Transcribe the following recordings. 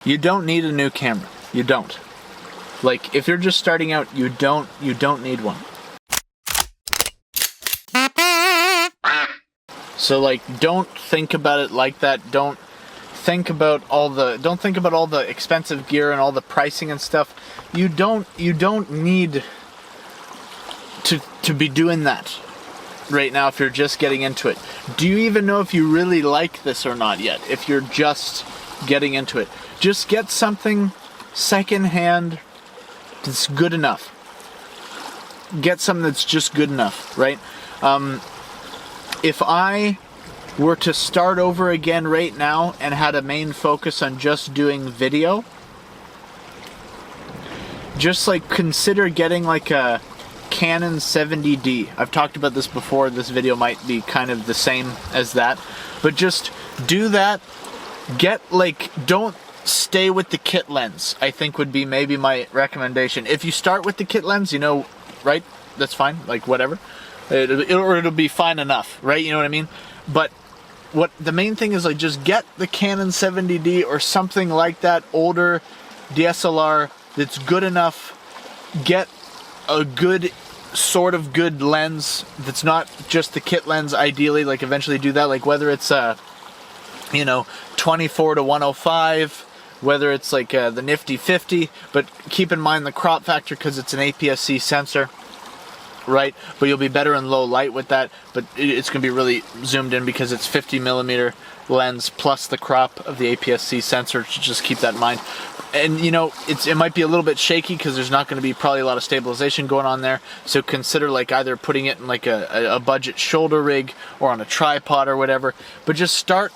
You don't need a new camera. You don't. Like, if you're just starting out, you don't need one. So, like, don't think about it like that. Don't think about all the expensive gear and all the pricing and stuff. You don't need to be doing that right now if you're just getting into it. Do you even know if you really like this or not yet? If you're just getting into it, just get something secondhand that's good enough. Get something that's just good enough, right? If I were to start over again right now and had a main focus on just doing video, just like consider getting like a Canon 70D. I've talked about this before. This video might be kind of the same as that, but just do that. Don't stay with the kit lens, I think would be maybe my recommendation. If you start with the kit lens, right? That's fine, like whatever. It'll be fine enough, right? You know what I mean? But what the main thing is, like, just get the Canon 70D or something like that, older DSLR that's good enough. Get a good, sort of good lens that's not just the kit lens, ideally. Like, eventually do that, like whether it's 24 to 105, whether it's like the nifty 50, but keep in mind the crop factor because it's an APS-C sensor, right? But you'll be better in low light with that, but it's going to be really zoomed in because it's 50mm lens plus the crop of the APS-C sensor. Just keep that in mind. And it might be a little bit shaky because there's not going to be probably a lot of stabilization going on there, so consider like either putting it in like a budget shoulder rig or on a tripod or whatever. But just start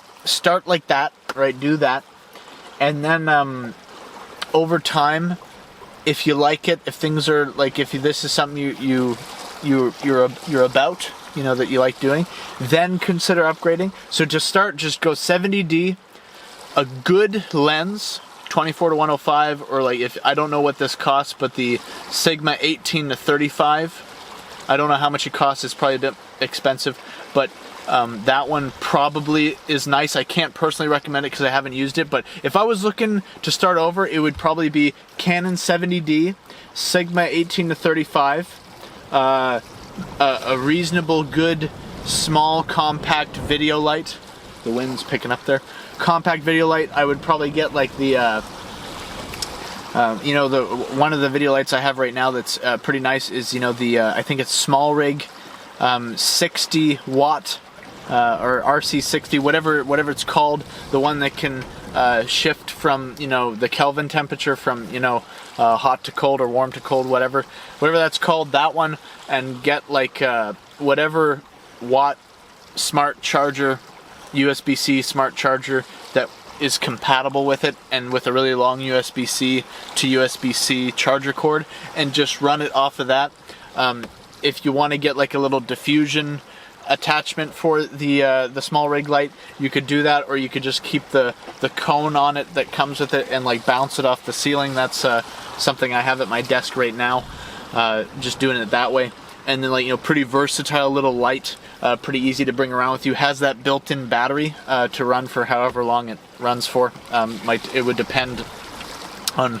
like that, right? Do that, and then over time, if you like it, if things are like, if this is something you're about, that you like doing, then consider upgrading. So to start, just go 70D, a good lens, 24 to 105, or like, if I don't know what this costs, but the Sigma 18 to 35, I don't know how much it costs. It's probably a bit expensive, but that one probably is nice. I can't personally recommend it because I haven't used it, but if I was looking to start over, it would probably be Canon 70D, Sigma 18 to 35, a reasonable, good, small, compact video light. The wind's picking up there. Compact video light. I would probably get like the one of the video lights I have right now that's pretty nice is I think it's small rig, 60 watt or RC60, whatever it's called, the one that can shift from the Kelvin temperature from hot to cold or warm to cold, whatever that's called, that one, and get like whatever watt smart charger, USB-C smart charger that is compatible with it, and with a really long USB-C to USB-C charger cord, and just run it off of that. If you want to get like a little diffusion attachment for the small rig light, you could do that, or you could just keep the cone on it that comes with it and like bounce it off the ceiling. That's something I have at my desk right now, just doing it that way. And then pretty versatile little light, pretty easy to bring around with you. Has that built-in battery to run for however long it runs for. It would depend on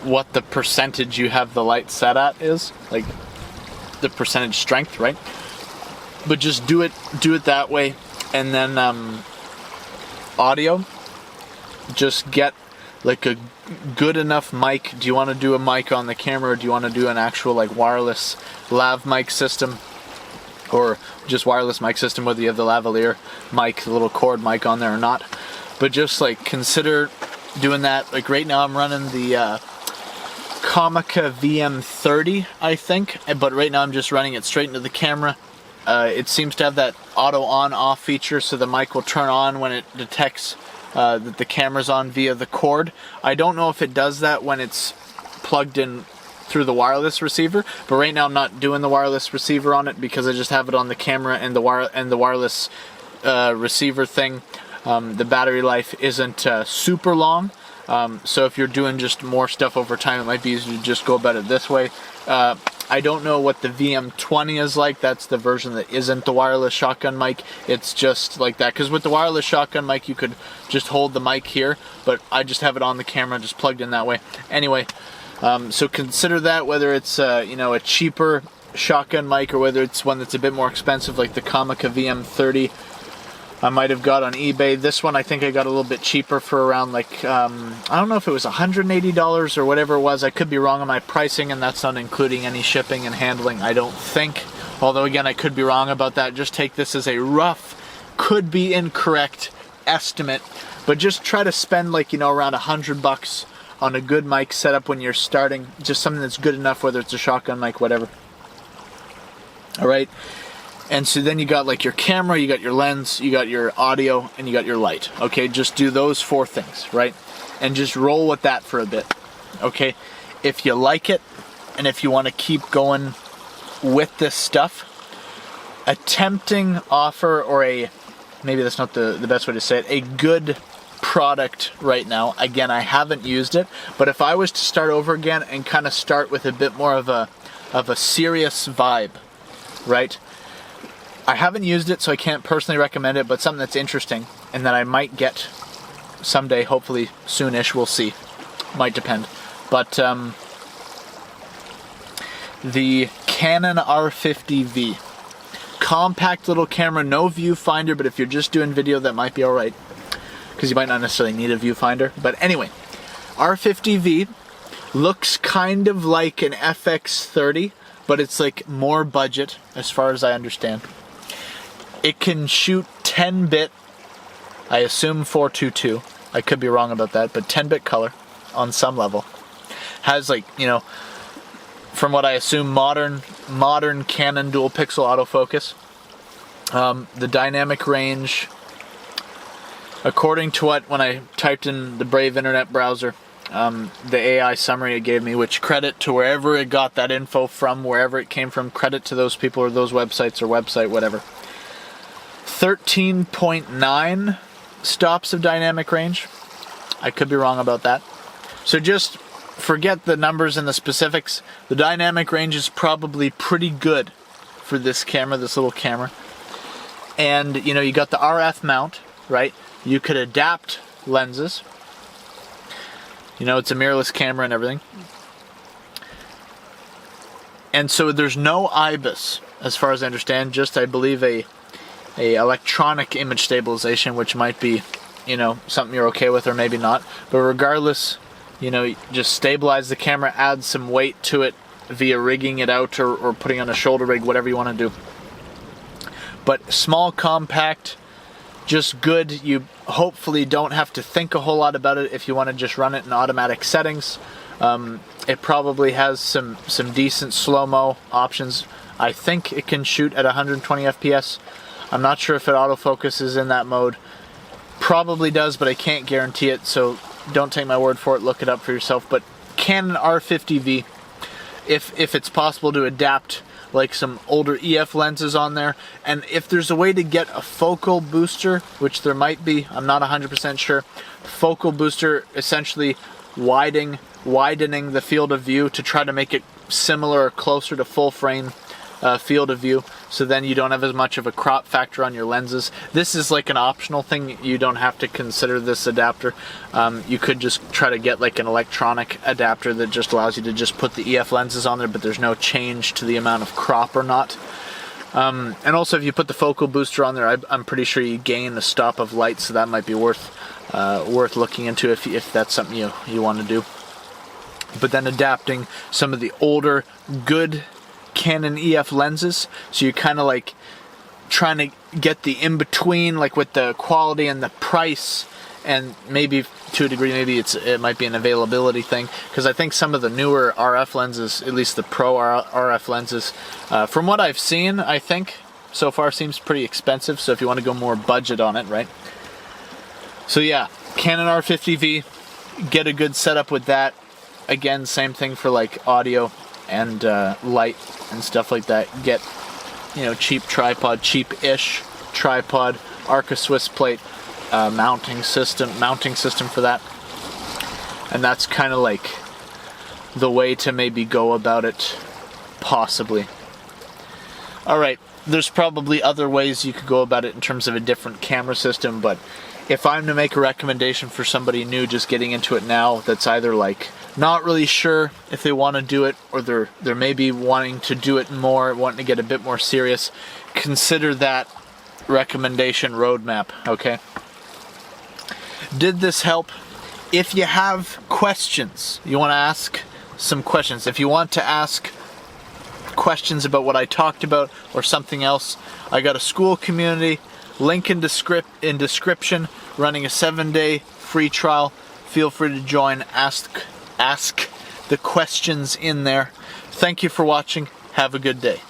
what the percentage you have the light set at is, like the percentage strength, right? But just do it that way. And then audio, just get like a good enough mic. Do you want to do a mic on the camera, or do you want to do an actual like wireless lav mic system, or just wireless mic system, whether you have the lavalier mic, the little cord mic on there or not? But just like consider doing that. Like right now I'm running the Comica VM30, I think, but right now I'm just running it straight into the camera. It seems to have that auto on-off feature, so the mic will turn on when it detects that the camera's on via the cord. I don't know if it does that when it's plugged in through the wireless receiver, but right now I'm not doing the wireless receiver on it because I just have it on the camera and the wireless receiver thing. The battery life isn't super long, so if you're doing just more stuff over time, it might be easier to just go about it this way. I don't know what the VM20 is like. That's the version that isn't the wireless shotgun mic. It's just like that. Because with the wireless shotgun mic, you could just hold the mic here, but I just have it on the camera, just plugged in that way. Anyway, so consider that, whether it's a cheaper shotgun mic or whether it's one that's a bit more expensive, like the Comica VM30. I might have got on eBay. This one I think I got a little bit cheaper for around like, I don't know if it was $180 or whatever it was. I could be wrong on my pricing, and that's not including any shipping and handling, I don't think. Although again, I could be wrong about that. Just take this as a rough, could be incorrect estimate, but just try to spend like, around $100 on a good mic setup when you're starting. Just something that's good enough, whether it's a shotgun mic, whatever. All right. And so then you got like your camera, you got your lens, you got your audio, and you got your light. Okay, just do those 4 things, right? And just roll with that for a bit. Okay, if you like it, and if you want to keep going with this stuff, a tempting offer, or maybe that's not the best way to say it, a good product right now. Again, I haven't used it, but if I was to start over again and kind of start with a bit more of a serious vibe, right? I haven't used it, so I can't personally recommend it, but something that's interesting and that I might get someday, hopefully soonish, we'll see. Might depend. But the Canon R50V. Compact little camera, no viewfinder, but if you're just doing video, that might be alright. Because you might not necessarily need a viewfinder. But anyway, R50V looks kind of like an FX30, but it's like more budget, as far as I understand. It can shoot 10-bit, I assume 422. I could be wrong about that, but 10-bit color on some level. Has like, from what I assume, modern Canon dual pixel autofocus. The dynamic range, according to when I typed in the Brave internet browser, the AI summary it gave me, which credit to wherever it got that info from, wherever it came from, credit to those people or those websites or website, whatever. 13.9 stops of dynamic range. I could be wrong about that. So just forget the numbers and the specifics. The dynamic range is probably pretty good for this camera, this little camera. And, you got the RF mount, right? You could adapt lenses. It's a mirrorless camera and everything. And so there's no IBIS, as far as I understand, just, I believe, a electronic image stabilization, which might be, something you're okay with or maybe not. But regardless, just stabilize the camera, add some weight to it via rigging it out or putting on a shoulder rig, whatever you want to do. But small, compact, just good. You hopefully don't have to think a whole lot about it if you want to just run it in automatic settings. It probably has some decent slow-mo options. I think it can shoot at 120 FPS. I'm not sure if it autofocuses in that mode. Probably does, but I can't guarantee it, so don't take my word for it. Look it up for yourself. But Canon R50V, if it's possible to adapt like some older EF lenses on there, and if there's a way to get a focal booster, which there might be, I'm not 100% sure. Focal booster, essentially widening the field of view to try to make it similar or closer to full frame field of view, so then you don't have as much of a crop factor on your lenses. This is like an optional thing. You don't have to consider this adapter. You could just try to get like an electronic adapter that just allows you to just put the EF lenses on there, but there's no change to the amount of crop or not. And also, if you put the focal booster on there, I'm pretty sure you gain a stop of light, so that might be worth looking into if that's something you want to do. But then adapting some of the older, good Canon EF lenses, so you're kind of like trying to get the in-between, like with the quality and the price, and maybe to a degree maybe it might be an availability thing, because I think some of the newer RF lenses, at least the Pro RF lenses, from what I've seen, I think so far seems pretty expensive, so if you want to go more budget on it, right? So yeah, Canon R50V, get a good setup with that. Again, same thing for like audio and light and stuff like that. Get, cheap tripod, cheap-ish tripod, Arca Swiss plate, mounting system for that. And that's kind of like the way to maybe go about it Possibly. Alright, there's probably other ways you could go about it in terms of a different camera system, but if I'm to make a recommendation for somebody new just getting into it now that's either like not really sure if they want to do it, or they're maybe wanting to do it more, wanting to get a bit more serious, consider that recommendation roadmap, okay? Did this help? If you have questions, you want to ask some questions. If you want to ask questions about what I talked about or something else, I got a Skool Community, link in description, running a 7-day free trial. Feel free to join, ask the questions in there. Thank you for watching. Have a good day.